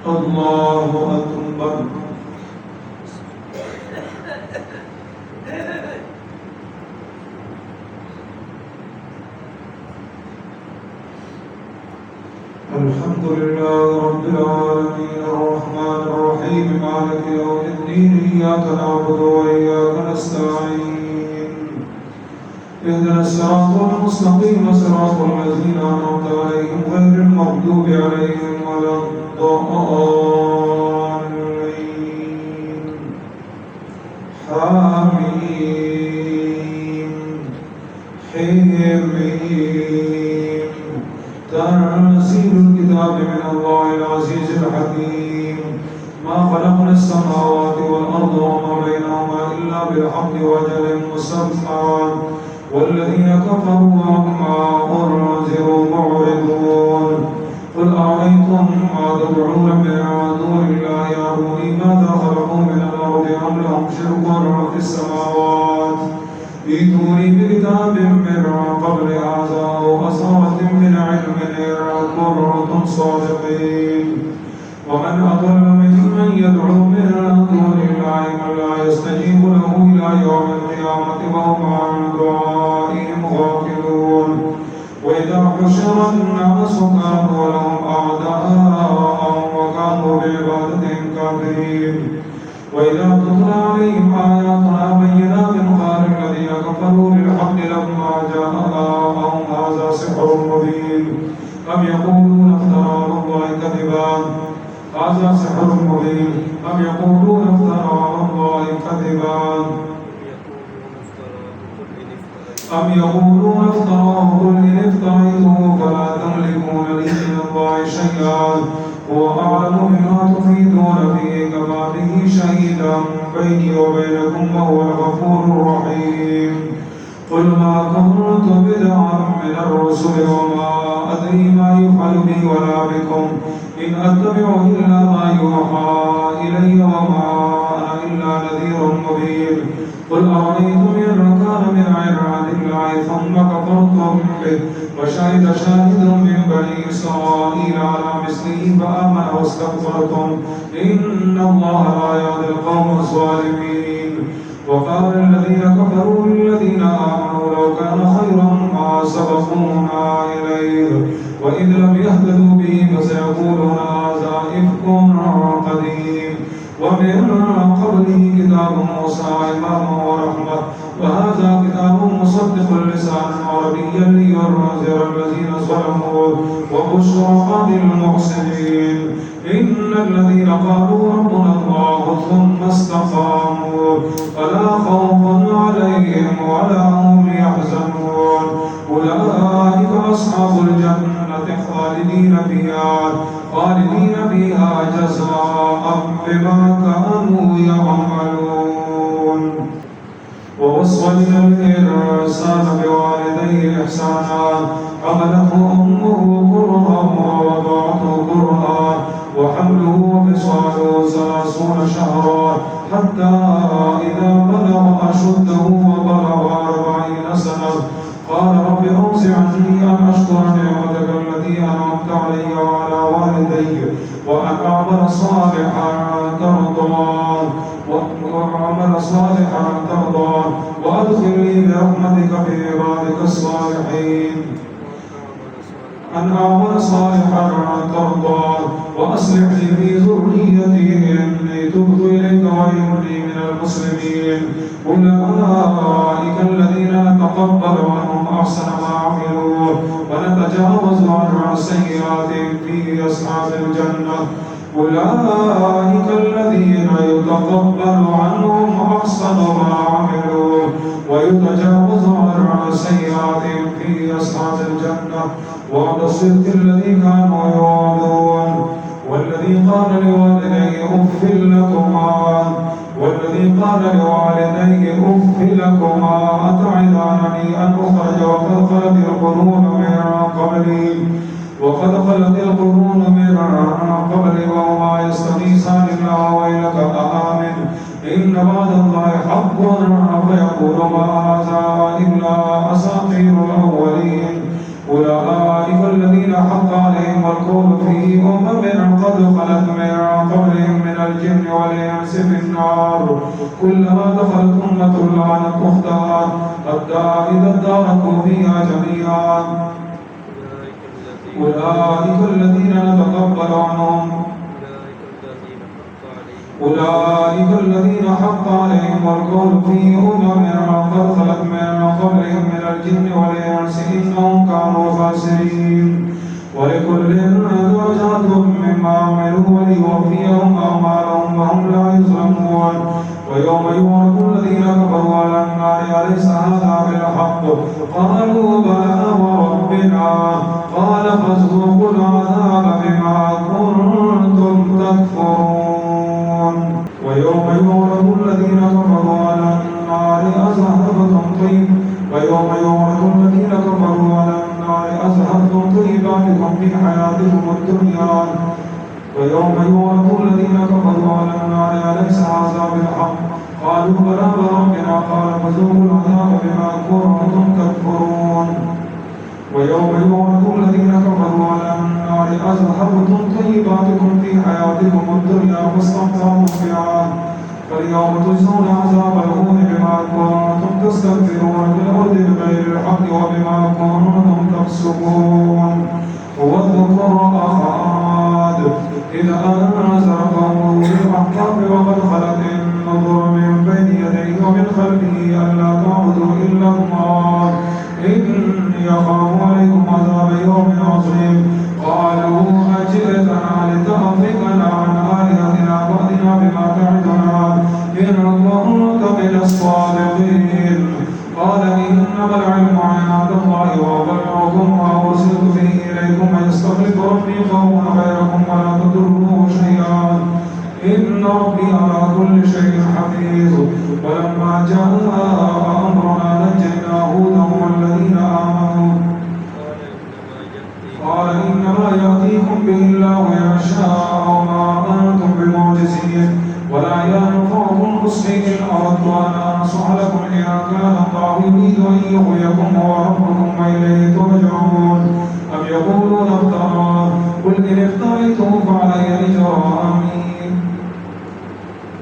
الله أكبر. الحمد لله رب العالمين الرحمن الرحيم مالك يوم الدين إياك نعبد وإياك نستعين اهدنا الصراط المستقيم صراط الذين أنعمت عليهم غير المغضوب عليهم ولا الضالين حميم حميم تنزيل الكتاب من الله العزيز الحكيم ما خلقنا السماوات والأرض وما بينهما إلا بالحق وأجل مسمى والذين كفروا عما أنذروا معرضون قل أرأيتم ما تدعون من دون الله أروني ماذا خلقوا من الأرض أم لهم شرك في السماوات ائتوني بكتاب من قبل هذا أو أثارة من علم إن كنتم صادقين ومن أضل ممن يدعو من دون الله من لا يستجيب له إلى يوم القيامة وهم عن دعائهم غافلون وإذا حشر الناس كانوا لهم أعداء وكانوا بعبادتهم كافرين وإذا تتلى عليهم آياتنا بينات قال الذين كفروا للحق لما جاءهم هذا سحر مبين أم يقولون افترى على الله كذبا هذا سحر مبين أم يقولون افترى على الله كذبا أم يقولون افتراه قل إن افتريته فلا تملكون لي من الله شيئا هو أعلم بما تفيدون فيه كما به شهيدا بيني وبينكم وهو الغفور الرحيم قل ما كنت بدعا من الرسل وما أدري ما يفعل بي ولا بكم إن أتبع إلا ما يوحى إلي وما أنا إلا نذير مبين قل أرأيتم إن كان من عند الله ثم كفرتم به وشهد شاهد من بني إسرائيل على مثله فآمن واستكبرتم إن الله لا يهدي القوم الظالمين وقال الذين كفروا للذين آمنوا لو كان خيرا ما سبقونا إليه وإذ لم يهتدوا به فسيقولون هذا إفك قديم ومن قبله كتاب موسى إماما ورحمة وهذا كتاب مصدق لسانا عربيا لينذر الذين ظلموا وبشرى للمحسنين إن الذين قالوا ربنا الله ثم استقاموا فلا خوف عليهم ولا هم يحزنون أولئك أصحاب الجنة خالدين فيها جزاء بما كانوا يعملون ووصينا الإنسان بوالديه إحسانا حملته أمه كرها ووضعته كرها وحمله وفصاله 30 شهرا حتى إذا بلغ أشده وبلغ 40 سنة قال رب أوزعني أن أشكر نعمتك التي أنعمت علي وعلى والدي وأن أعمل صالحا ترضاه وأدخلني برحمتك في عبادك الصالحين أن أعمل صالحا ترضاه وأصلح لي في ذريتي إني تبت إليك وإني من المسلمين أولئك الذين نتقبل عنهم أحسن ما عملوا ونتجاوز عن سيئاتهم في أصحاب الجنة أولئك الذين يتقبل عنهم أحسن ما عملوا ويتجاوز عن سيئاتهم في أصحاب الجنة وعد الصدق الذي كانوا يوعدون والذي قال لوالديه أف لكما أتعدانني أن أخرج وقد خلت القرون من قبلي وهما يستغيثان الله ويلك آمن إن بعد الله حق فيقول ما هذا إلا أساطير الأولين أولئك الذين حق عليهم يقول في أمم قد خلت من قبلهم من الجن والإنس في النار كلما دخلت أمة لعنت أختها حتى إذا اداركوا فيها جميعا أولئك الذين نتقبل عنهم أولئك الذين حق عليهم القول في أمم قد خلت من قبلهم من الجن والإنس إنهم كانوا خاسرين ولكل درجات مما عملوا وليوفيهم أعمالهم وهم لا يظلمون ويوم يعرض الذين كفروا على النار أليس هذا بالحق قالوا بلى وربنا قال فذوقوا العذاب بما كنتم تكفرون ويوم يعرض الذين كفروا على النار أذهبتم طيباتكم في حياتكم الدنيا ويوم يعرض الذين كفروا على النار أليس هذا بالحق قالوا بلى وربنا قال فذوقوا العذاب بما كنتم تكفرون ويوم يعرض الذين كفروا على النار أذهبتم طيباتكم في حياتكم الدنيا واستمتعتم بها فاليوم تجزون عذاب الهون بما كنتم تستكبرون في الأرض بغير الحق وبما كنتم تفسقون واذكر أخا عاد إذ أنذر قومه بالأحقاف وقد خلت النذر من بين يديه ومن خلفه ألا تعبدوا إلا الله إني أخاف عليكم عذاب يوم عظيم قالوا أجئتنا لتأفكنا عن آلهتنا فأتنا بما تعدنا إن كنت من الصادقين قال إنما العلم عند الله وأبلغكم وأرسلت به إليكم ويستخلف ربي قوما غيركم ولا تضروه شيئا إن ربي على كل شيء حفيظ ولما جاء أمرنا نجينا هودا والذين آمنوا قال إنما يأتيكم به الله إن شاء وما أنتم بمعجزين ولا ينفعكم نصحي إن أردت أن أنصح لكم إن كان الله يريد أن يغويكم هو ربكم وإليه ترجعون أم يقولون افتراه قل إن افتريته فعلي إجرامي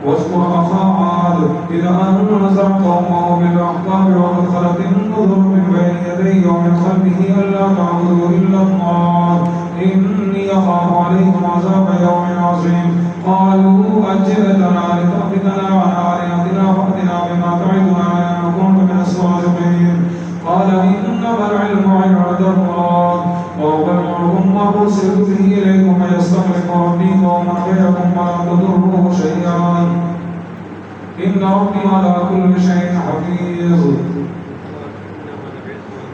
واذكر أخا عاد إذ أنذر قومه بالأحقاف وقد خلت النذر من بين يديه ومن خلفه ألا تعبدوا إلا الله إني أخاف عليكم عذاب يوم عظيم قالوا أجئتنا لتأفكنا عن آلهتنا فأتنا بما تعدنا إن كنت من الصادقين قال إنما العلم عند الله وأبلغكم وأرسلت به إليكم ويستخلف ربي قوما غيركم ولا تضروه شيئا إن ربي على كل شيء حفيظ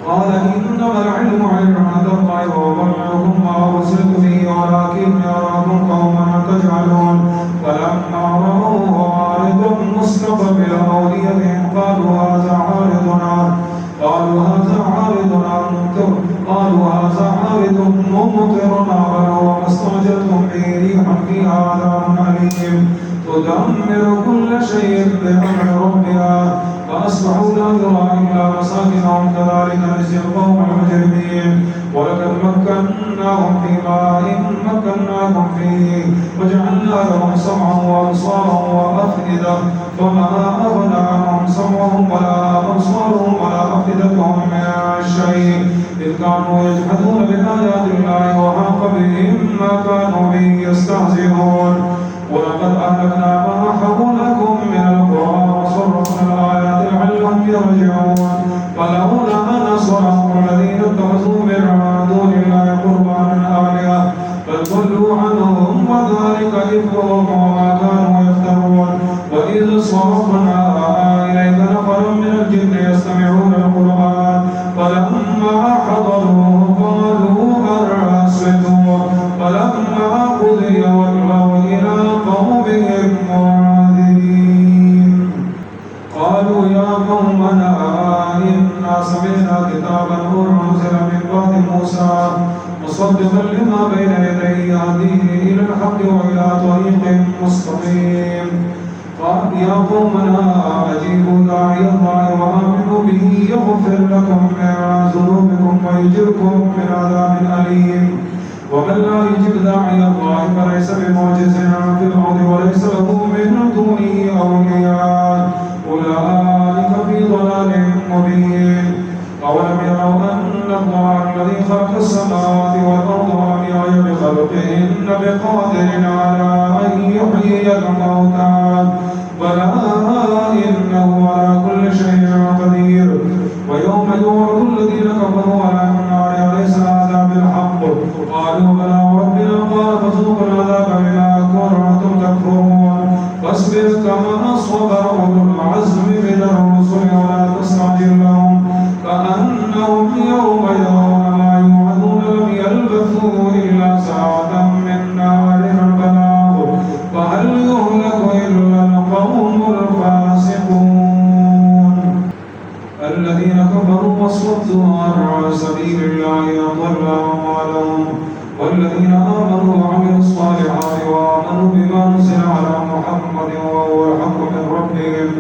قال إنما العلم عند الله وأبلغكم وأرسلت به ولكن أراكم قوما تجهلون فلما رأوه عارضا مستقبل أوديتهم قالوا هذا عارض ممطرنا بل هو ما استعجلتم به ريح فيها عذاب أليم تدمر كل شيء بأمر ربها فأصبحوا لا يرى إلا مساكنهم كذلك نجزي القوم المجرمين ولقد مكناهم في ماء مكناكم فيه وجعلنا لهم سمعا وأبصارا وأفئدة فما أغنى عنهم سمعهم ولا أبصارهم ولا أفئدتهم من شيء إذ كانوا يجحدون بآيات الله وحاق بهم ما كانوا به يستهزئون ولقد أهلكنا ما حولكم من القرى وصرفنا الآيات لعلهم يرجعون فلولا نصرهم الذين اتخذوا من دون الله قربانا آلهة بل ضلوا عنهم وذلك إفكهم وما كانوا يفترون وإذ صرفنا إليك نفرا من الجن يستمعون القرآن فلما حضروه قالوا أنصتوا فلما قضي ولوا إلى قومهم منذرين قالوا يا قومنا إنا سمعنا كتابا أنزل من بعد موسى مصدقا لما بين يديه يهدي إلى الحق وإلى طريق مستقيم قال يا قومنا أجيبوا داعي الله وآمنوا به يغفر لكم من ذنوبكم ويجركم من عذاب أليم ومن لا يجب داعي الله فليس بمعجز في الأرض وليس له من دونه أولياء أولئك في ضلال مبين. أولم يروا أن الله الذي خلق السماوات والأرض وعي بخلقهن بقادر على أن يحيي الموتى بلى إنه على كل شيء قدير. ويوم يعرض الذين كفروا على النار أليس هذا بالحق قالوا بلى وربنا قال فذوقوا العذاب بما كنتم تكفرون. فاصبر كما صبر أولو العزم من الرسل ولا تستعجل لهم كأنهم يوم يرون ما يوعدون لم يلبثوا إلا ساعة من نار البلاغ فهل يهلك إلا القوم الفاسقون. الذين كفروا وصدوا عن سبيل الله أضل أعمالهم والذين آمنوا وعملوا الصالحات وآمنوا بما نزل على محمد وهو الحق من ربهم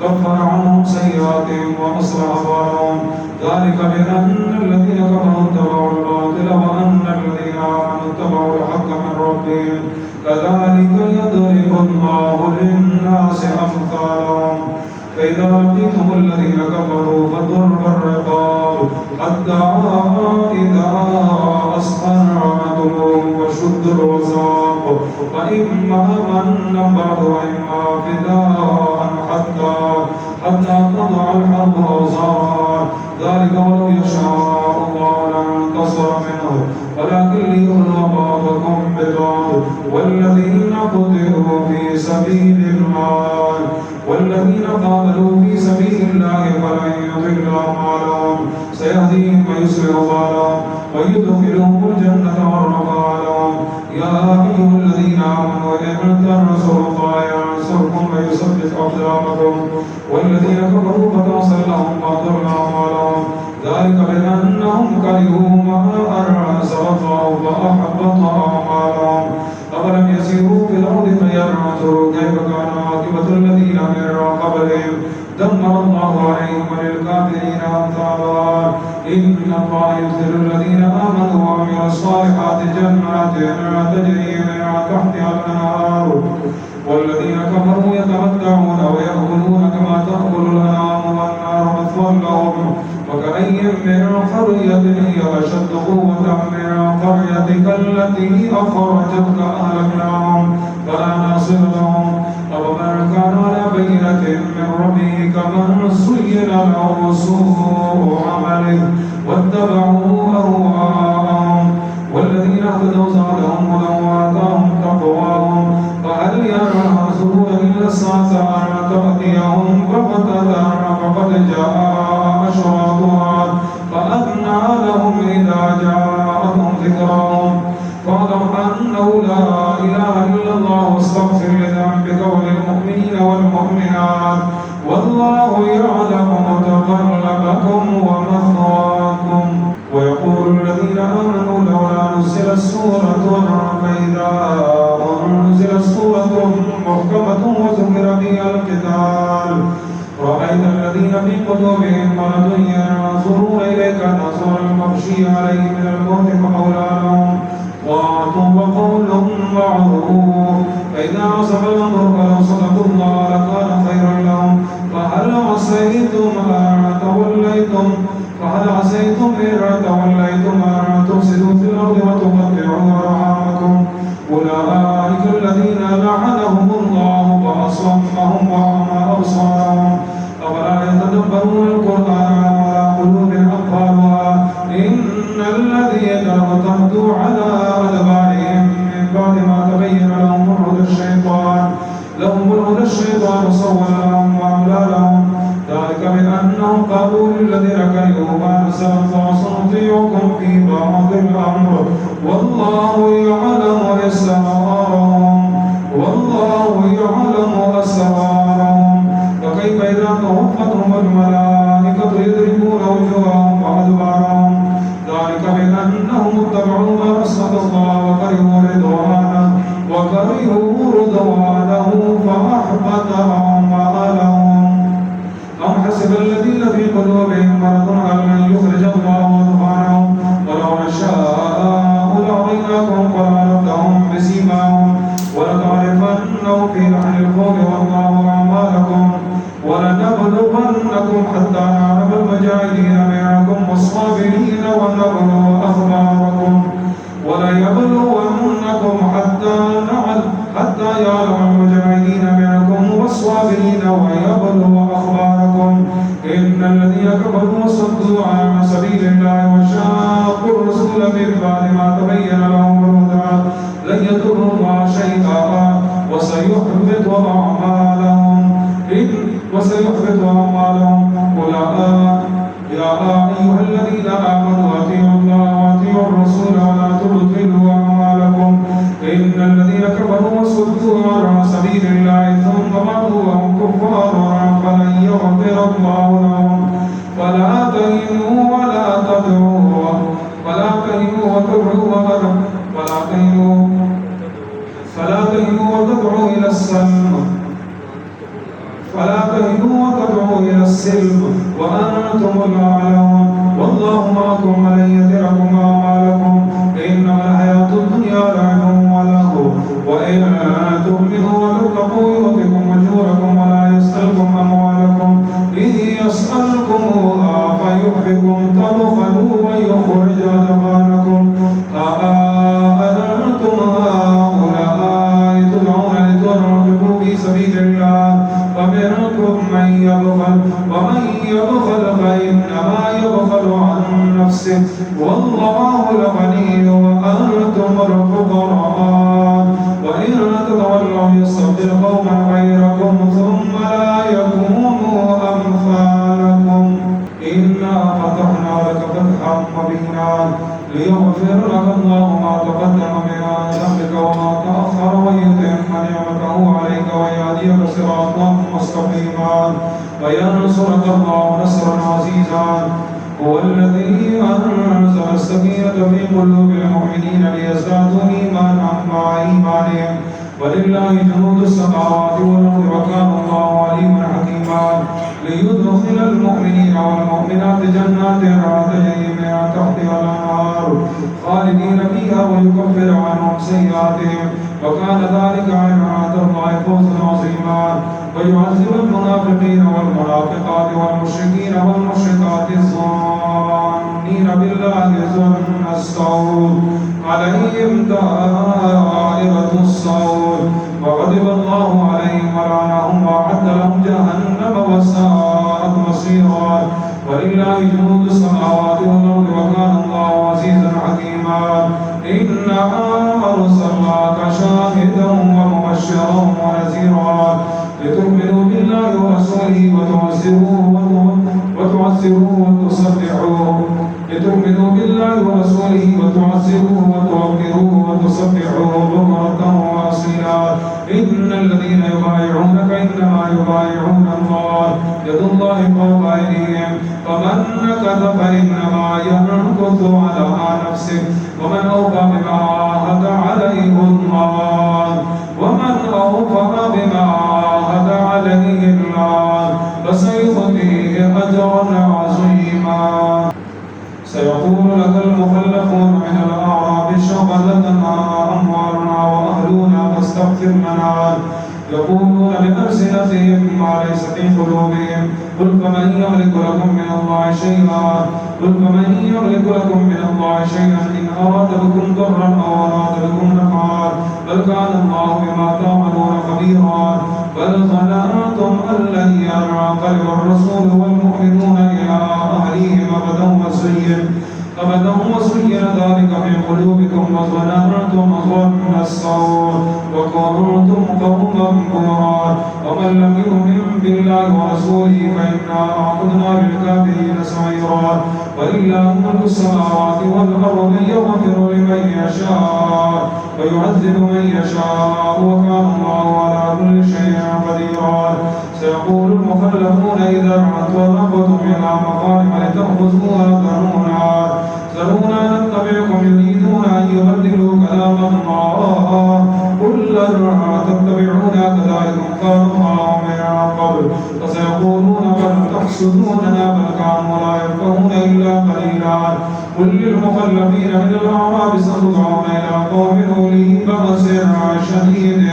كفر عنهم سيئاتهم وأصلح بالهم ذلك بأن الذين كفروا اتبعوا الباطل وأن الذين آمنوا اتبعوا الحق من ربهم كذلك يضرب الله للناس أمثالهم. فإذا لقيتم الذين كفروا فضرب الرقاب حتى إذا أسخنتموهم فشدوا الوثاق فإما منا بعد وإما فداء حتى تضع الحرب أوزارها ذلك ولو يشاء الله لانتصر منه ولكن ليبلو بعضكم ببعض والذين قتلوا في سبيل الله والذين قاتلوا في سبيل الله فلن يضل أعمالهم سيهديهم ويصلح بالهم ويدخلهم الجنة عرفها لهم. يا أيها الذين آمنوا إن تنصروا الله ينصركم ويثبت أقدامكم والذين كفروا فتعصى لهم وأضل أعمالهم ذلك بأنهم كرهوا ما أنزل الله فأحبط أعمالهم. أولم يسيروا في الأرض فينظروا كيف كان عاقبة الذين من قبلهم دمر الله عليهم وللكافرين أمثالها. إن الله يدخل الذين آمنوا وعملوا الصالحات جنات تجري من تحتها الأنهار والذين كفروا يتمتعون ويأكلون كما تأكل الأنعام والنار مثوى لهم. وكأي من قرية هي أشد قوة من قريتك التي أخرجتك أهلكناهم فلا ناصر لهم. أفمن كان على بينة من ربه كمن زين له سوء عمله واتبعوا أهواءهم والذين اهتدوا زادهم هدى وآتاهم تقواهم فهل ينظرون إلا الساعة أن تأتيهم بغتة فقد جاء أشراطها فأنى لهم إذا جاءتهم ذكراهم فاعلم أنه لا إله إلا الله واستغفر لذنبك وللمؤمنين والمؤمنات والله يعلم متقلبكم ومثواكم. ويقول الذين آمنوا لولا نزلت سورة فإذا أنزلت سورة محكمة وذكر فيها القتال رأيت الذين في قلوبهم مرض ينظرون إليك نظر المغشي عليه من الموت فأولى لهم طاعة وقول معروف فإذا عزم الأمر فلو صدقوا الله لكان خيرا لهم. فهل عسيتم أن توليتم أن تفسدوا في الأرض وتقطعوا أرحامكم أولئك الذين لعنهم الله فأصمهم وأعمى أبصارهم أفلا يتدبرون القرآن وعلى قلوب أقفالها إن الذين ارتدوا على أدبارهم من بعد ما تبين لهم الهدى الشيطان سول لهم وأملى لهم ذلك بأنهم قالوا للذين كرهوا ما نزل الله سنطيعكم في بعض الأمر والله يعلم أسرارهم فكيف إذا توفتهم الملائكة يضربون وجوههم وأدبارهم ذلك بأنهم اتبعوا ما أسخط الله وكرهوا رضوانه فأحبط أعمالهم. أم حسب الذين في قلوبهم مرض أن لن يخرج الله أضغانهم ولو نشاء لأريناهم ولتنافسن في لحن القول والله أعمالكم ولنبلونكم حتى نعلم المجاهدين منكم والصابرين ونبلو أخباركم وليبلونكم حتى يعلم المجاهدين منكم والصابرين ويبلو أخباركم إن الذين كفروا وصدوا عن سبيل الله وشاقوا الرسول من بعد ما تبين لهم الهدى لن يضروا الله شيئا وسيحبط أعمالهم يا أيها الذين آمنوا أطيعوا الله وأطيعوا الرسول ولا تبطلوا أعمالكم إن الذين كفروا وصدوا عن سبيل الله ثم ماتوا وهم كفار فلن يغفر الله لهم فلا تهنوا وتدعوا إلى السلم وأنتم الأعلون والله معكم ولن يتركم أعمالكم إنما الحياة الدنيا لعب ولهو وإن تؤمنوا وتتقوا يؤتكم أجوركم ولا يسألكم أموالكم إن يسألكموها فيحفكم تبخلوا ويخرج أدغانكم أأنتم هؤلاء تدعون لتنفقوا في سبيل الله فمنكم من يبخل ومن يبخل فإنما يبخل عن نفسه والله الغني وأنتم الفقراء وإن تتولوا يستبدل قوما غيركم ثم لا يكونوا أمثالكم إنا فتحنا لك فتحا مبينا ليغفر لك الله ما تقدم من ذنبك وما تأخر ويتم نعمته عليك ويهديك صراطا مستقيما وينصرك الله نصرا عزيزا هو الذي أنزل السكينة في قلوب المؤمنين ليزدادوا إيمانا مع إيمانهم ولله جنود السماوات والأرض وكان الله عليما حكيما ليدخل المؤمنين والمؤمنات جنات تجري من تحتها الأنهار خالدين فيها ويكفر عنهم سيئاتهم وكان ذلك عند الله فوزا عظيما ويعذب المنافقين والمنافقات والمشركين والمشركات الظانين بالله ظن السوء عليهم دائرة السوء وغضب الله عليهم ولعنهم وأعد لهم جهنم وساءت مصيرا ولله جنود السماوات والأرض وكان الله عزيزا حكيما إنا أرسلناك شاهدا ومبشرا ونذيرا لتؤمنوا بالله ورسوله وتعزروه وتصدقوه لتؤمنوا بالله ورسوله وتعزروه وتوقروه وتصدقوه بكرة وأصيلا إن الذين يبايعونك إنما يبايعون الله يد الله فوق أيديهم فمن نكث فإنما ينكث على نفسه ومن أوفى بما عاهد عليه الله فسيؤتيه أجرا عظيما سيقول لك المخلفون من الأعراب شغلتنا أموالنا وأهلنا فاستغفر لنا يقولون بألسنتهم ما ليس في قلوبهم قل فمن يملك لكم من الله شيئا إن أراد بكم ضرا أو أراد بكم نفعا بل كان الله بما تعملون خبيرا بل ظننتم أن لن ينقلب الرسول والمؤمنون إلى أهليهم أبدا وزين ذلك في قلوبكم وظننتم ظن السوء وكنتم قوما بورا ومن لم يؤمن بالله ورسوله فإنا أعتدنا للكافرين سعيرا ولله ملك السماوات والأرض يغفر لمن يشاء ويعذب من يشاء وكان الله على كل شيء قديرا سيقول المخلفون إذا انطلقتم إلى مغانم لتأخذوها ذرونا نتبعكم يريدون أن يبدلوا كلام الله قل لن تتبعونا كذلكم قال الله من قبل فسيقولون بل تحسدوننا بل كانوا لا يفقهون إلا قليلا قل للمخلفين من الأعراب ستدعون إلى قوم أولي بأس شديد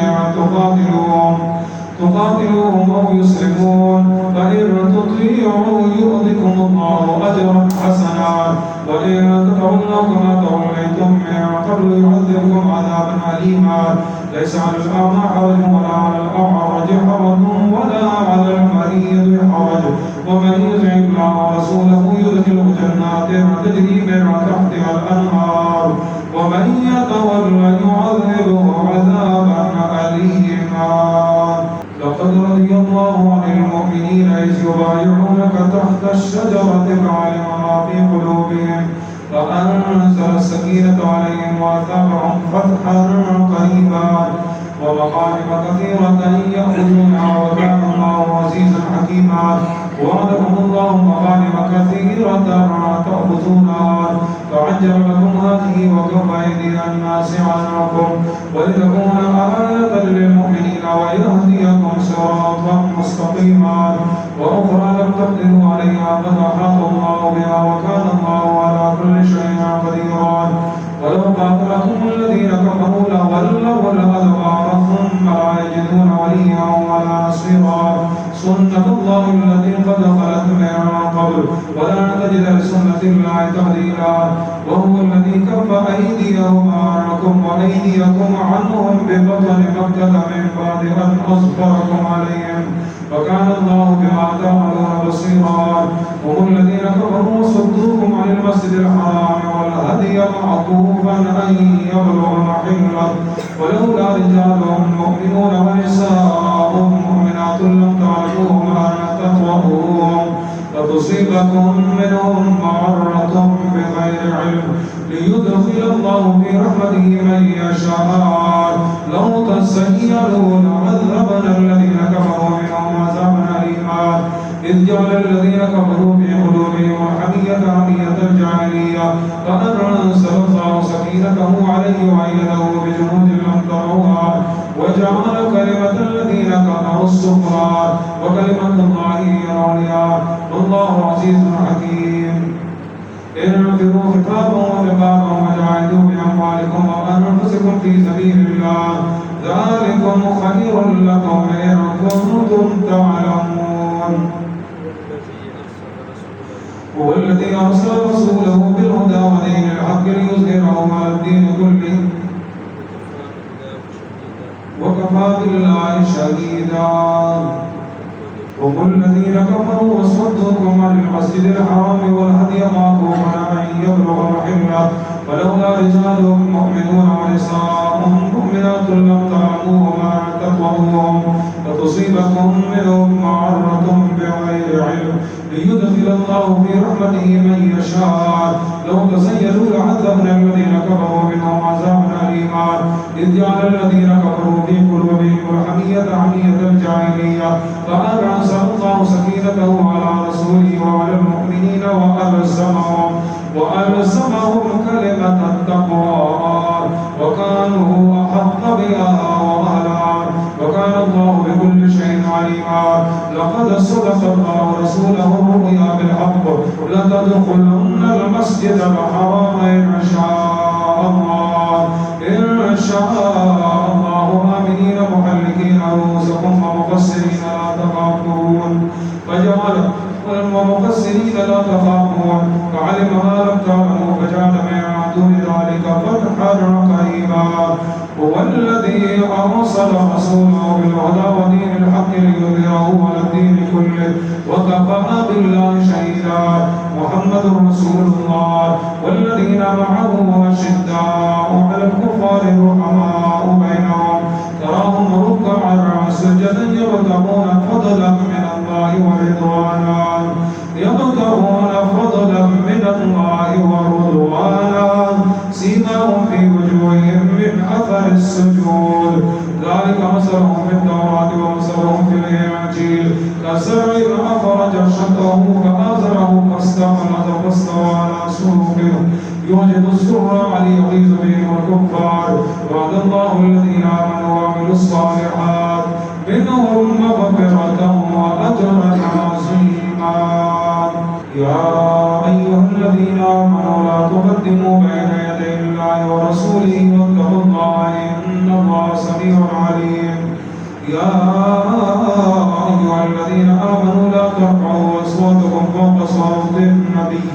تقاتلوهم أو يسلمون، فإن تطيعوا يؤتكم الله أجرا حسنا، وإن تتولوا كما توليتم من قبل يعذبكم عذابا أليما. ليس على الأعمى حرج ولا على الأعرج حرج ولا على المريض حرج، ومن يطع الله ورسوله يدخله جنات تجري من تحتها الأنهار، ومن يتولى يعذبه عذابا أليما. لقد رضي الله عن المؤمنين إذ يبايعونك تحت الشجرة فعلم ما في قلوبهم فأنزل السكينة عليهم وأثابهم فتحا قريبا ومغانم كثيرة يأخذونها وكان الله عزيزا حكيما. وعدكم الله مغانم كثيرة تأخذونها فعجل لكم هذه وكف أيدي الناس عنكم ولتكون آية للمؤمنين ويهديكم صراطا مستقيما. وأخرى لم تقدروا عليها قد أحاط الله بها وكان الله على كل شيء قديرا. ولو قاتلكم الذين كفروا لولوا الأدبار ثم لا يجدون وليا ولا نصيرا. سنة الله التي قد خلت من قبل ولن تجد لسنة الله تبديلا. وهو الذي كف أيديهم عنكم وأيديكم عنهم ببطن مكة من بعد أن أصبركم عليهم وكان الله بما تعملون بصيرا. هم الذين كفروا وصدوكم عن المسجد الحرام والهدي معكوفا أن يبلغ محله ولولا رجال مؤمنون ونساء مؤمنات لم تعرفوهم أن تطوعوهم فتصيبكم منهم معرة بغير علم ليدخل الله في رحمته من يشاء. لو تسيروا لعذبنا الذين كفروا منهم عذابا أليما. إذ جعل الذين كفروا في قلوبهم الحمية حمية الجاهلية فأنزل الله سكينته عليه وأيده بجنود لم تروها وجعل كلمة الذين كفروا السفلى وكلمة الله هي العليا والله عزيز حكيم. انفروا خفافا وثقالا وجاهدوا بأموالكم وأنفسكم في سبيل الله ذلكم خير لكم إن كنتم تعلمون. هو الذي أرسل رسوله بالهدى ودين الحق ليظهره على الدين كله وكفى بالله شهيدا. هم الذين كفروا وصدوكم عن المسجد الحرام والهدي معكوفا أن يبلغ محله ولولا رجال مؤمنون ونساء مؤمنات لم تعلموهم أن تطوعوهم فتصيبكم منهم معرة بغير علم ليدخل الله في رحمته من يشاء. لو تزيلوا لعذبنا الذين كفروا منهم عذابا أليما. إذ جعل الذين كفروا في قلوبهم الحمية حمية الجاهلية فأنزل الله سكينته على رسوله وعلى المؤمنين وألزمهم كلمة التقوى وكانوا أحق بها وأهلها وكان الله بكل شيء عليما. لقد صدق الله رسوله الرؤيا بالحق لتدخلن المسجد الحرام إن شاء الله آمنين محلقين رؤوسكم ومقصرين لا تخافون لا تخافون فعلم ما لم تعلموا فجعل من دون ذلك فتحا قريبا. هو الذي أرسل رسوله بالهدى ودين الحق ليظهره على الدين كله وكفى بالله شهيدا. محمد رسول الله والذين معه أشداء على الكفار رحماء بينهم تراهم ركعا سجدا يبتغون فضلا من الله ورضوانا سيماهم في وجوههم من أثر السجود ذلك مثلهم في التوراة ومثلهم في الإنجيل كزرع أخرج شطه فآزره فاستوى على سوقه يعجب الزرع ليغيظ بهم الكفار. وعد الله الذين آمنوا وعملوا الصالحات منهم مغفرة وأجرا عظيما. يا أيها الذين آمنوا لا سميع عليم. يا أيها الذين آمنوا لا ترفعوا أصواتكم فوق صوت النبي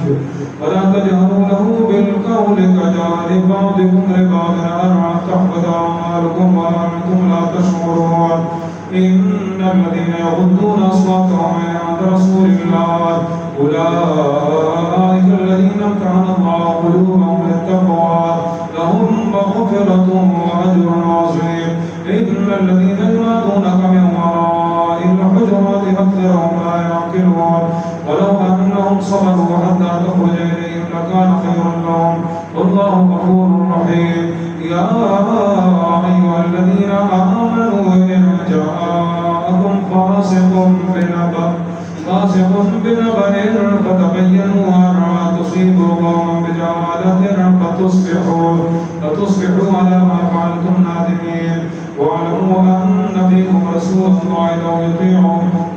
ولا تجهروا له بالقول كجهر بعضكم لبعض أن تحبط أعمالكم وأنتم لا تشعرون. إن الذين يغضون أصواتهم عند رسول الله أولئك الذين امتحن الله قلوبهم للتقوى لهم مغفرة وأجر عظيم. إن الذين ينادونك من وراء الحجرات أكثرهم لا يعقلون ولو أنهم صبروا حتى تخرج إليهم لكان خيرا لهم والله غفور رحيم. يا أيها الذين آمنوا إن جاءكم فاسق بنبأ فتبينوا أن تصيبوا قوما بجهالة فتصبحوا على ما فعلتم نادمين. واعلموا أن فيكم رسول الله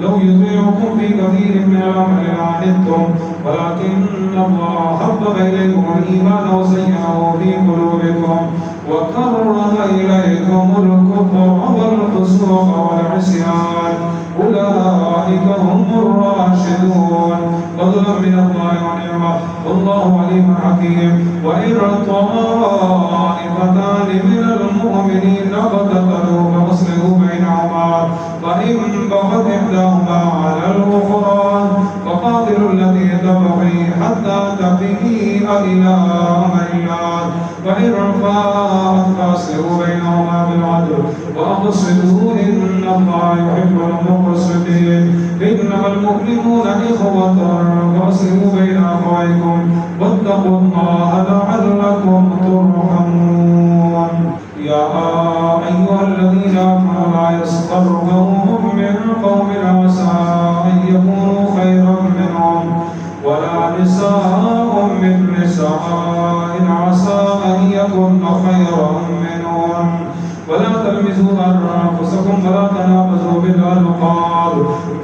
لو يطيعكم في كثير من الأمر لعنتم ولكن الله حبب إليكم الإيمان وزينه في قلوبكم وكره إليكم الكفر والفسوق والعصيان أولئك هم الراشدون فضلا من الله ونعمة والله عليم حكيم. وإن طائفتان من المؤمنين اقتتلوا فأصلحوا بينهما فإن بغت إحداهما على الأخرى فقاتلوا التي تبغي حتى تفيء إلى أمر الله فإن فاءت فأصلحوا بينهما بالعدل وأقسطوا إن الله يحب المقسطين. إنما المؤمنون إخوة فأصلحوا بين أخويكم واتقوا الله لعلكم ترحمون. يا أيها الذين آمنوا لا يسخر قوم من قوم عسى أن يكونوا خيرا منهم ولا نساء من نساء عسى أن يكن خيرا منهم ولا تلمزوا أنفسكم ولا تنابزوا بالألقاب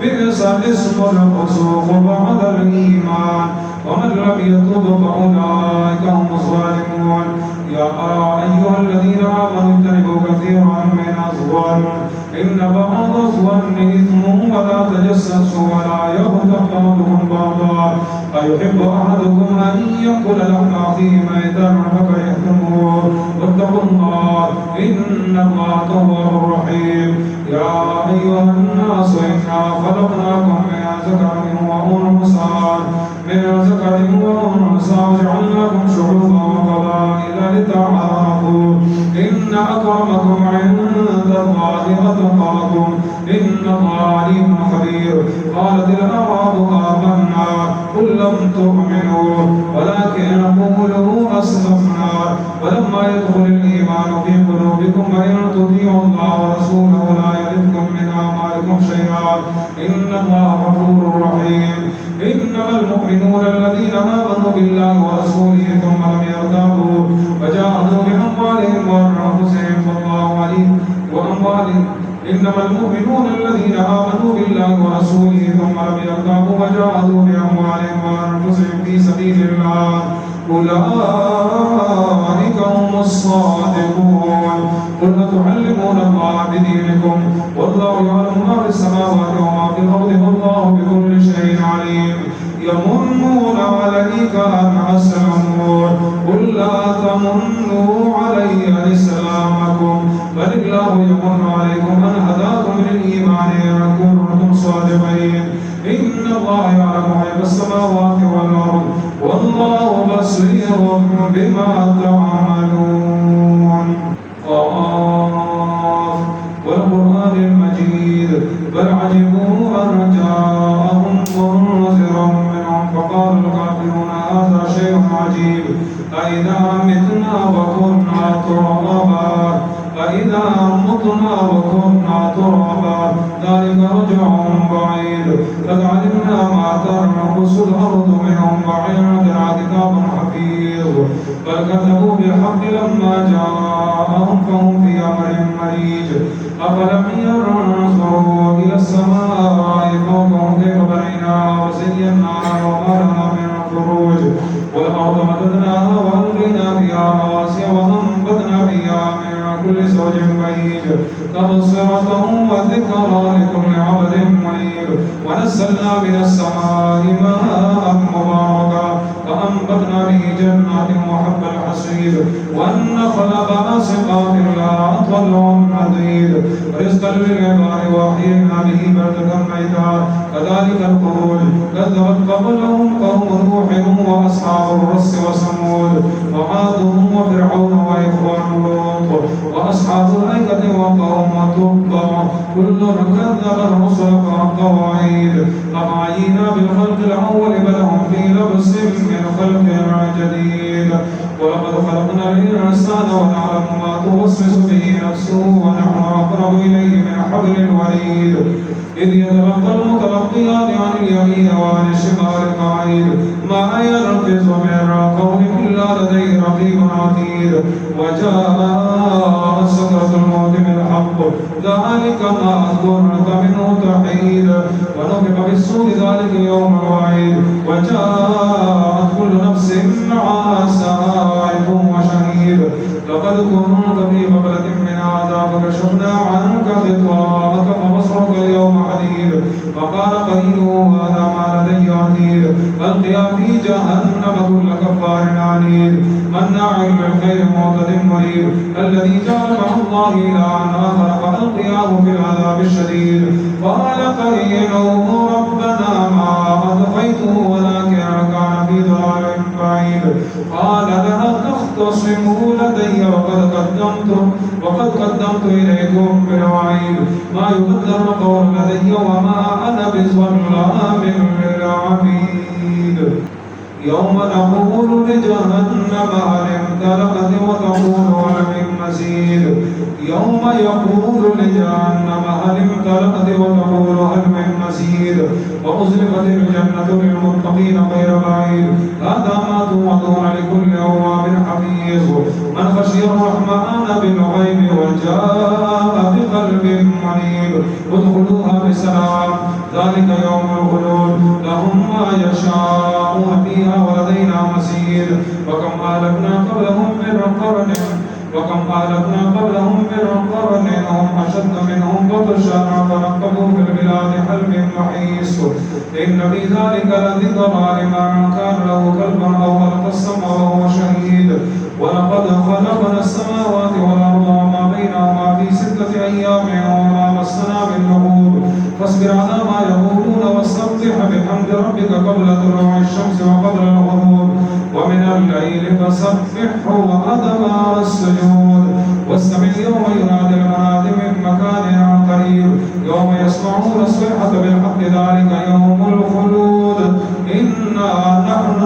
بئس الاسم الفسوق بعد الإيمان ومن لم يتب فأولئك هم الظالمون. يا أيها الذين آمنوا اجتنبوا كثيرا من الظن إن بعض الظن إثم ولا تجسسوا ولا يغتب بعضكم بعضا أيحب أحدكم أن يأكل لحم أخيه ميتا فكرهتموه واتقوا الله إن الله تواب رحيم. يا أيها الناس إنا خلقناكم من ذكر وأنثى وجعلناكم شعوبا وقبائل لتعارفوا إن أكرمكم عند الله أتقاكم إن الله عليم خبير. قالت الأعراب آمنا قل لم تؤمنوا ولكن قولوا أسلمنا ولما يدخل الإيمان في قلوبكم وإن تطيعوا الله ورسوله لا يلدكم من أعمالكم شيئا إن الله غفور رحيم. إنما المؤمنون الذين آمنوا بالله ورسوله ثم لم يرتابوا وجاهدوا بأموالهم وأنفسهم والله عليم وأموالهم. إنما المؤمنون الذين آمنوا بالله ورسوله ثم لم يرتابوا وجاهدوا بأموالهم وأنفسهم في سبيل الله أولئك هم الصادقون. قل أتعلمون الله بدينكم والله يعلم ما في السماوات وما في الأرض والله بكل شيء عليم. يمنون عليك أن أسلموا قل لا تمنوا علي إسلامكم بل الله يمن عليكم أن هداكم للإيمان إن كنتم صادقين. إن الله يعلم غيب السماوات والأرض والله بصير بما تعملون. قاف والقرآن المجيد بل عجبوا أن جاءهم منذر منهم فقال الكافرون هذا شيء عجيب أإذا متنا وكنا ترابا ذلك رجع بعيد قد علمنا ما تنقص الأرض منهم وعندنا كتاب حفيظ بل كذبوا بالحق لما جاءهم فهم في أمر مريج. أفلم ينظروا إلى السماء فوقهم كيف بنيناها وزيناها وما لها من فروج والأرض مددناها وألقينا فيها رواسي وأنبتنا فيها من كل زوج بهيج تبصرة وذكرى لكل عبد منيب. ونزلنا من السماء ماء مباركا فأنبتنا به جنات وحب الحصيد والنخل باسقات لا طلع حديد رزقا للعباد وأحيينا به بلدة ميتا كذلك الخروج. كذبت قبلهم قوم نوح وأصحاب الرس وثمود وعاد وفرعون وإخوان لوط وأصحاب الأيكة وقوم تبع كل كذب الرسل فحق وعيد. أفعينا بالخلق الأول بل هم في لبس من خلق جديد. ولقد خلقنا الإنسان ونعلم ما توسوس به نفسه ونحن أقرب إليه من حبل الوريد. إذ يتلقى المتلقيان عن اليمين وعن الشمال قعيد ما يلفظ من قول إلا لديه رقيب عتيد. وجاءت سكرة الموت بالحق ذلك ما أذكرت منه تحيد. ونفخ في الصور ذلك اليوم الوعيد. وجاءت كل نفس معها سائق وشهيد. لقد كنت في غفلة من هذا فكشفنا عنك غطاءك فبصرك اليوم حديد. فقال قرينه هذا ما لدي عتيد. فالقيا في جهنم كل كفار عنيد مناع للخير معتد مريب. الذي جعل مع الله إلها آخر فألقياه في العذاب الشديد. قال قرينه ربنا ما أطغيته ولكن كان في ضلال بعيد. قال لا تختصموا لدي وقد قدمت إليكم بالوعيد. ما يقدر قول لدي وما أنا بظلام للعبيد. يوم نقول لجهنم هل امتلأت وتقول هل من مزيد. يوم يقول لجهنم هل امتلأت وتقول هل من مزيد. وأزلفت الجنة للمتقين غير بعيد. هذا ما توعدون لكل أواب حفيظ من خشي الرحمن بالغيب وجاء بقلب منيب. ادخلوها بسلام ذلك يوم الخلود لهم ما يشاءون فيها ولدينا مزيد. وكم أهلكنا قبلهم من قرن هم أشد منهم بطشا فنقبوا في البلاد هل من محيص. إن في ذلك لذكرى لمن كان له قلب أو ألقى السمع وهو شهيد. ولقد خلقنا السماوات والأرض وما بينهما في 6 أيام وما مسنا من لغوب. فاصبر على ما يقولون واستفتح بحمد ربك قبل طلوع الشمس وقبل الغروب ومن الليل فسبحه وأدبار السجود. واستمع يوم ينادي المناد من مكان قريب يوم يسمعون الصيحة بالحق ذلك يوم الخلود. إنا نحن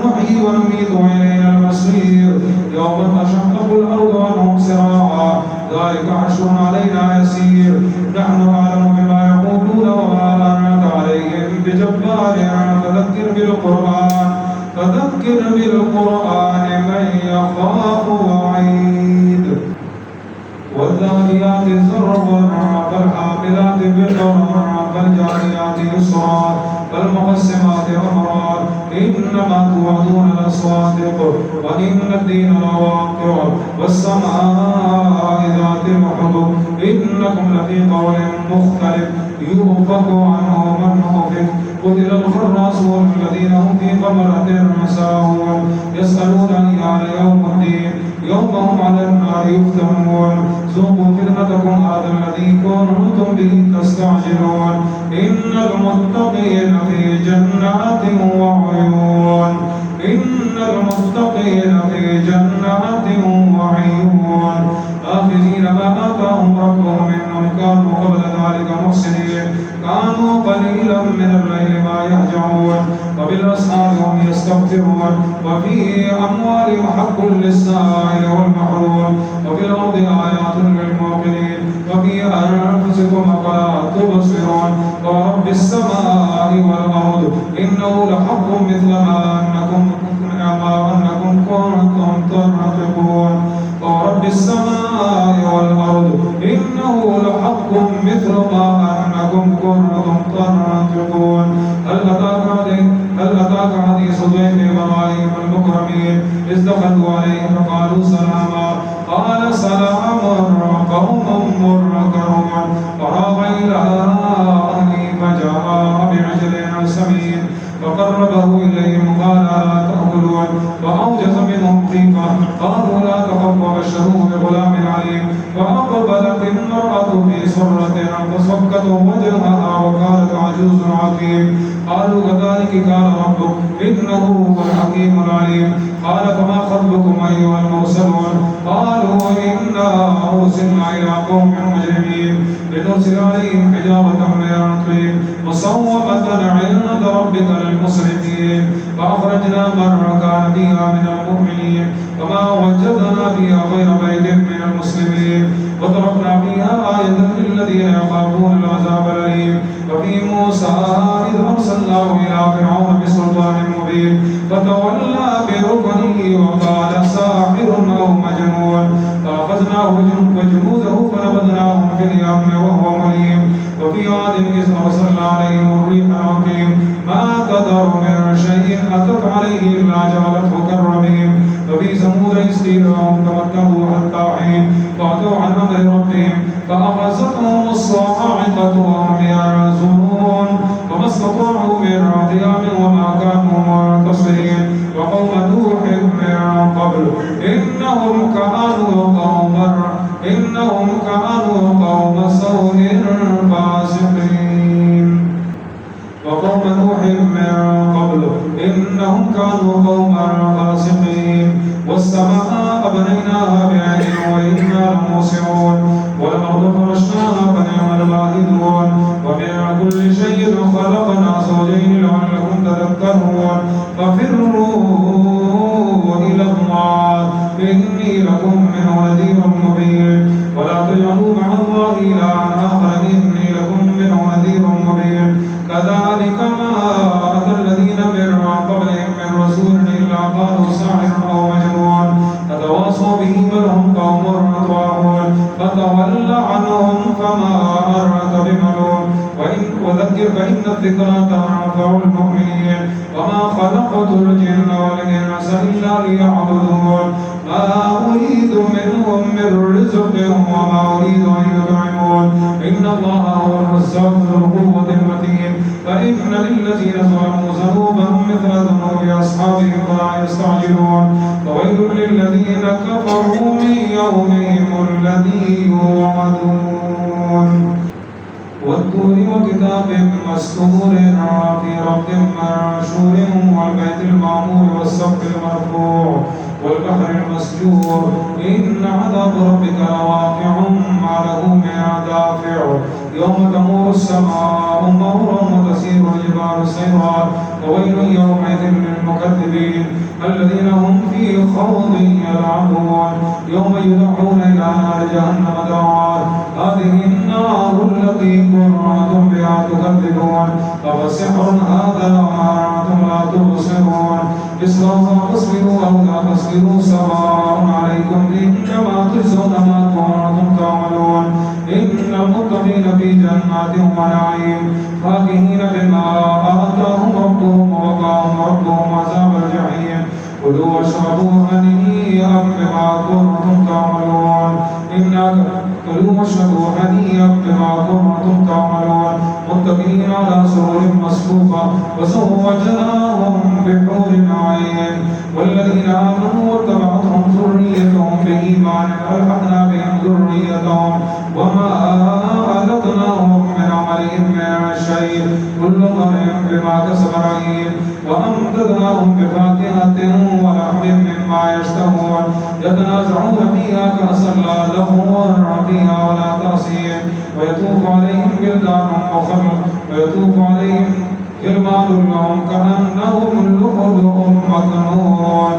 نحيي ونميت وإلينا المصير. يوم تشقق الأرض عنهم سراعا ذلك حشر علينا يسير. نحن أعلم بما يقولون وما أنت عليهم بجبار. فذكر بالقرآن من يخاف وعيد. والذاريات ذروا فالحاملات وقرا فالجاريات يسرا فالمقسمات أمرا إنما توعدون لصادق وإن الدين لواقع والسماء ذات الحبك إنكم لفي قول مختلف يؤفك عنه من أفك قتل الخراصون الذين هم في غمرة ساهون يسألون أيان يوم الدين يوم هم على النار يفتنون ذوقوا فتنتكم هذا الذي كنتم به تستعجلون إن المتقين في جنات وعيون آخذين ما آتاهم ربهم إنهم كانوا قبل ذلك محسنين كانوا قليلا من الليل ما يهجعون وبالأسحار هم يستغفرون وفي أموالهم حق للسائل والمحروم وفي الأرض آيات للموقنين وفي أنفسكم أفلا تبصرون ورب السماء والأرض إنه لحق مثل ما أنكم كنتم تنطقون ورب السماء والأرض إنه لحق مثل ما أنكم كنتم تنطقون هل أتاك حديث ضيف إبراهيم المكرمين إذ دخلوا عليه فقالوا سلاما سلام قوم منكرون فراغ إلى أهله فجاء بعجل سمين فقربه إليهم قال ألا تأكلون فأوجس منهم خيفة قالوا لا تخف وبشروه بغلام عليم فأقبلت امرأة في سرة فصكت وجهها وقالت عجوز عقيم قالوا كذلك قال ربك إنه هو الحكيم العليم قال فما خطبكم أيها المرسلون قالوا إنا أرسلنا إلى قوم مجرمين لنرسل عليهم حجارة من طين مصومة عند ربك للمسرفين فأخرجنا من كان فيها من المؤمنين فما وجدنا فيها غير بيت من المسلمين وتركنا فيها آية للذين يخافون العذاب الأليم وفي موسى إذ أرسلناه إلى فرعون بسلطان مبين فتولى بركنه وقال ساحر أو مجنون فأخذناه وجنوده فنبذناهم في اليم وهو مليم وفي عاد إذ أرسلنا عليهم الريح العقيم ما قدر من شيء أتت عليه إلا جعلته كالرميم وفي ثمود إذ قيل لهم تمتعوا حتى حين فأتوا عن أمر ربهم فأخذتهم الصاعقة وهم ينظرون فما استطاعوا من قيام وما كانوا منتصرين وقوم نوح من قبل إنهم كانوا قوم سوء فاسقين وقوم نوح من قبل إنهم كانوا قوما فاسقين والسماء بنيناها بعين وإنا لموسعون والأرض فرشناها فنعم الماهدون ومن كل شيء خلقنا زوجين لعلكم تذكرون ففروا إلى الله إني لكم منه نذير مبين ولا تجعلوا مع الله إلها آخر إني لكم منه نذير مبين كذلك ما أتى الذين من قبلهم من رسول إلا قالوا ساحر أو مجنون فتواصوا به بل هم قوم طاغون فتول عنهم فما أنت بملوم وذكر فإن الذكرى تنفع المؤمنين وما خلقت الجن والإنس إلا ليعبدون ما أريد منهم من رزق وما أريد أن يطعمون إن الله هو الرزاق ذو القوة المتين فإن للذين ظلموا ذنوبا مثل ذنوب أصحابهم فلا يستعجلون فويل للذين كفروا من يومهم الذي يوعدون والطور وكتاب مسطور في رق منشور والبيت المعمور والسقف المرفوع والبحر المسجور إن عذاب ربك لواقع ما له من دافع يوم تمور السماء مورا وتسير الجبال سيرا وويل يومئذ للمكذبين الذين هم في خوض يلعبون يوم يدعون إلى نار جهنم دعا هذه النار التي كنتم بها تكذبون أفسحر هذا ما أنتم لا تبصرون اصلوها فاصبروا أو لا تصبروا سواء عليكم إنما تجزون ما كنتم تعملون إن المتقين في جنات ونعيم فاكهين بما آتاهم ربهم ووقاهم ربهم عذاب الجحيم كلوا واشربوا هنيئا بما كنتم تعملون كلوا واشربوا هنيئا بما كنتم تعملون متكئين على سرر مصفوفة وزوجناهم بحور عين والذين آمنوا واتبعتهم ذريتهم بإيمان ألحقنا بهم ذريتهم وما ألتناهم من عملهم من شيء كل امرئ بما كسب رهين وأمددناهم بفاكهة ولحم مما يشتهون يتنازعون فيها كأسا لا لغو فيها ولا تأثيم ويطوف عليهم بلدان مخلد ويطوف عليهم غلمان لهم كأنهم اللؤلؤ مكنون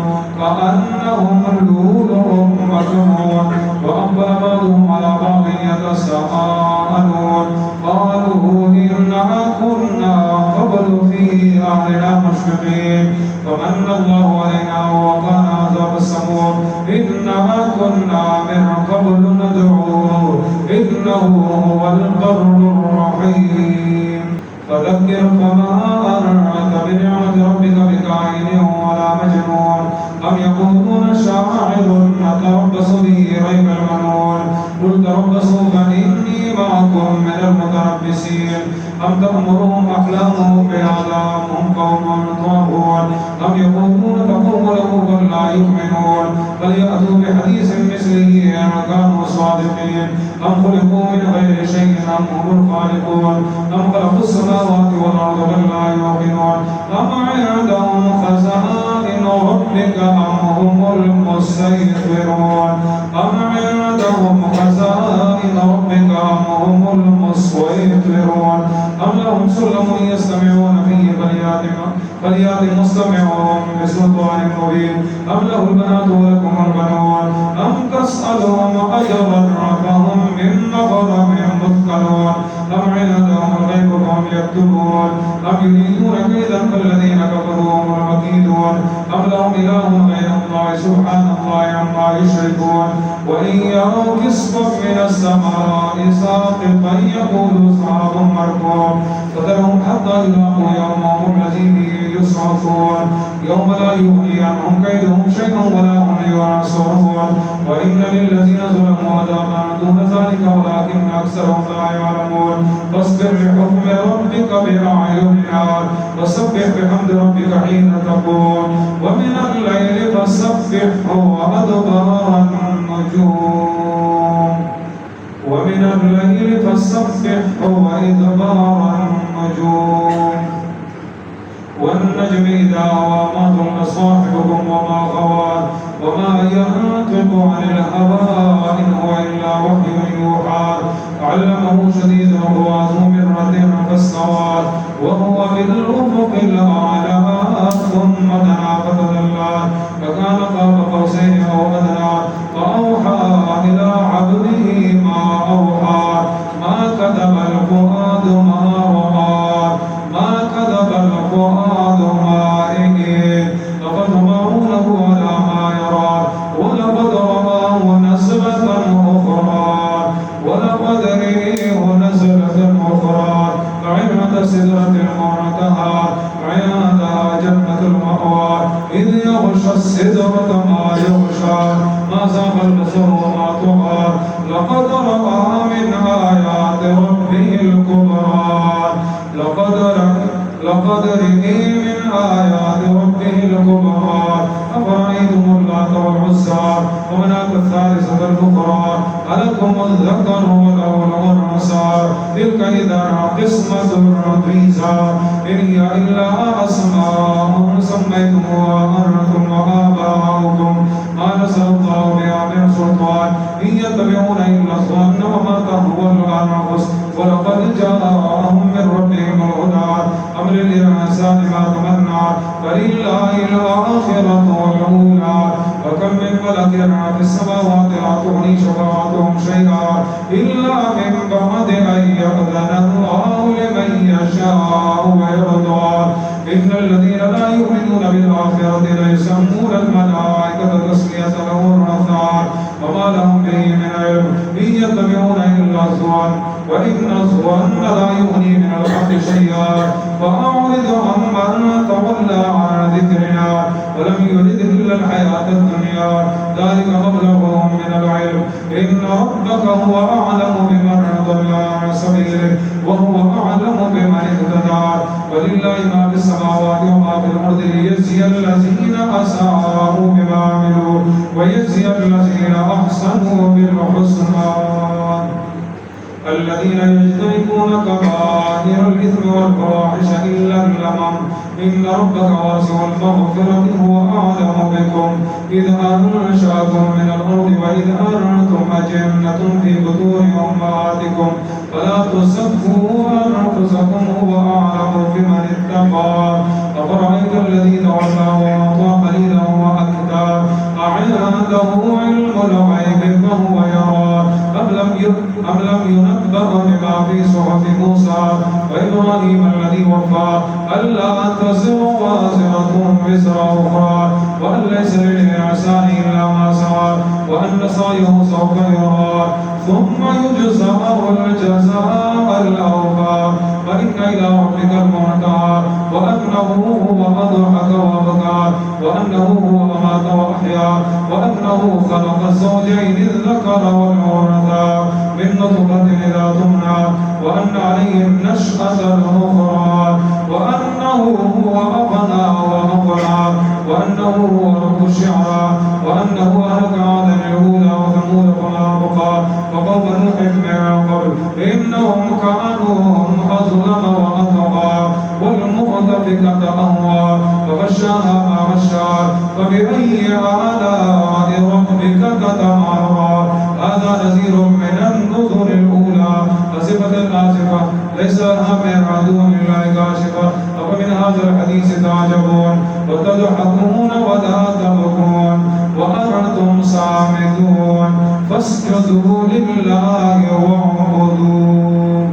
وأقبل بعضهم على بعض يتساءلون قالوا إنا كنا قبل في أهلنا مشفقين فمن الله علينا ووقانا عذاب السموم إنا كنا من قبل ندعوه إنه هو البر الرحيم فذكر فما أنت بنعمة ربك بكاهن ولا مجنون أم يقولون شاعر نتربص به ريب المنون قل تربصوا فإني معكم من المتربصين أم تأمرهم أحلامهم بهذا هم قوم طاغون أم يقولون تقوله بل لا يؤمنون فليأتوا بحديث مثله إن كانوا صادقين أم خلقوا من غير شيء أم هم الخالقون أم خلقوا السماوات والأرض بل لا يوقنون أم عندهم خزائن ربك أم هم المسيطرون أم عندهم خزائن ربك أم هم المسيطرون أم لهم سلم يستمعون فيه فليأت مستمعهم بسلطان مبين أم له البنات ولكم البنون أم تسألهم أجرا فهم من مغرم مثقلون أم عندهم الغيب فهم يكتبون أم يريدون كيدا فالذين كفروا هم المكيدون أم لهم إله غير الله سبحان الله عما يشركون وإن يروا كسفا من السماء ساقطا يقولوا سحاب مركوم فذرهم حتى يلاقوا يومهم الذي فيه يصعقون يوم لا يغني عنهم كيدهم شيئا ولا هم ينصرون وإن للذين ظلموا عذابا دون ذلك ولكن أكثرهم لا يعلمون فاصبر لحكم ربك بأعيننا وسبح بحمد ربك حين تقوم ومن الليل فسبحه وأدبار النجوم ومن الليل فسبحه وإدبار النجوم والنجم إذا هوى ما ضل صاحبكم وما غوى وما ينطق عن الهوى إن هو إلا وحي يوحى علمه شديد القوى ذو مرة فاستوى وهو بالأفق الأعلى ثم دنا فتدلى فكان قاب قوسين أو أدنى فأوحى إلى عبده ما أوحى ما كذب الفؤاد ما رأى ما كذب الفؤاد ما إيه لقد رآه على ما يرى ولقد رآه نزلة أخرى ولقد رآه نزلة أخرى عند سدرة المنتهى عندها جنة المأوى إذ يغشى السدرة ما يغشى ما زاغ البصر وما طغى لقد رأى من آيات ربه الكبرى لقد رأى من آيات ربه الكبرى أفرأيتم اللات والعزى ومناة الثالثة الأخرى ألكم الذكر وله الأنثى تلك إذا قسمة ضيزى إن هي إلا أسماء سميتموها أنتم وآباؤكم ما نزل الله بها من سلطان إن يتبعون إلا الظن وما تهوى الأنفس ولقد جاءهم من ربهم الهدى أم للإنسان ما تمنى فلله الآخرة والأولى وكم من ملك في السماوات لا تغني شفاعتهم شيئا إلا من بعد أن يأذن الله لمن يشاء ويرضى إن الذين لا يؤمنون بالآخرة ليسمون الملائكة تسمية الأنثى وما لهم به من علم إن يتبعون إلا الظن وإن الظن لا يغني من الحق شيئا فأعرض عمن تولى عن ذكرنا ولم يرد إلا الحياة الدنيا ذلك مبلغهم من العلم إن ربك هو أعلم بمن ضل عن سبيله وهو أعلم بمن اهتدى ولله ما في السماوات وما في الأرض ليجزي الذين أساءوا بما عملوا ويجزي الذين أحسنوا بالحسنى الذين يجتنبون كبائر الإثم والفواحش إلا اللمم إن ربك واسع المغفرة هو أعلم بكم إذ أنشأكم من الأرض وإذ أنتم أجنة في بطون أمهاتكم فلا تزكوا أنفسكم هو أعلم بمن اتقى أفرأيت الذي تولى وأعطى قليلا وأكدى أعنده علم الغيب فهو يرى أم لم ينبأ بما في صحف موسى وإبراهيم الذي وفى ألا تزر وازرة وزر أخرى وأن ليس للإنسان إلا ما سعى وأن سعيه سوف يرى ثم يجزاه الجزاء الأوفى وإن إلى ربك المنتهى وأن وأنه هو أضحك وأبكى وأنه هو أمات وأحيا وأنه خلق الزوجين الذكر والأنثى من نطفة إذا تمنى وأن عليه النشأة الأخرى وأنه هو أغنى وأقنى وأنه هو رب الشعرى وأنه أهلك عادا الأولى وثمود فما أبقى وقوم نوح من قبل إنهم كانوا هم أظلم وأطغى والمؤتفكة أهوى فغشاها ما غشى فبأي آلاء ربك تتمارى هذا نذير من النذر الأولى أزفت الآزفة ليس لها من عدو لله كاشفة أفمن هذا الحديث تعجبون وتضحكون ولا تبكون وأنتم صامتون فاسجدوا لله واعبدوا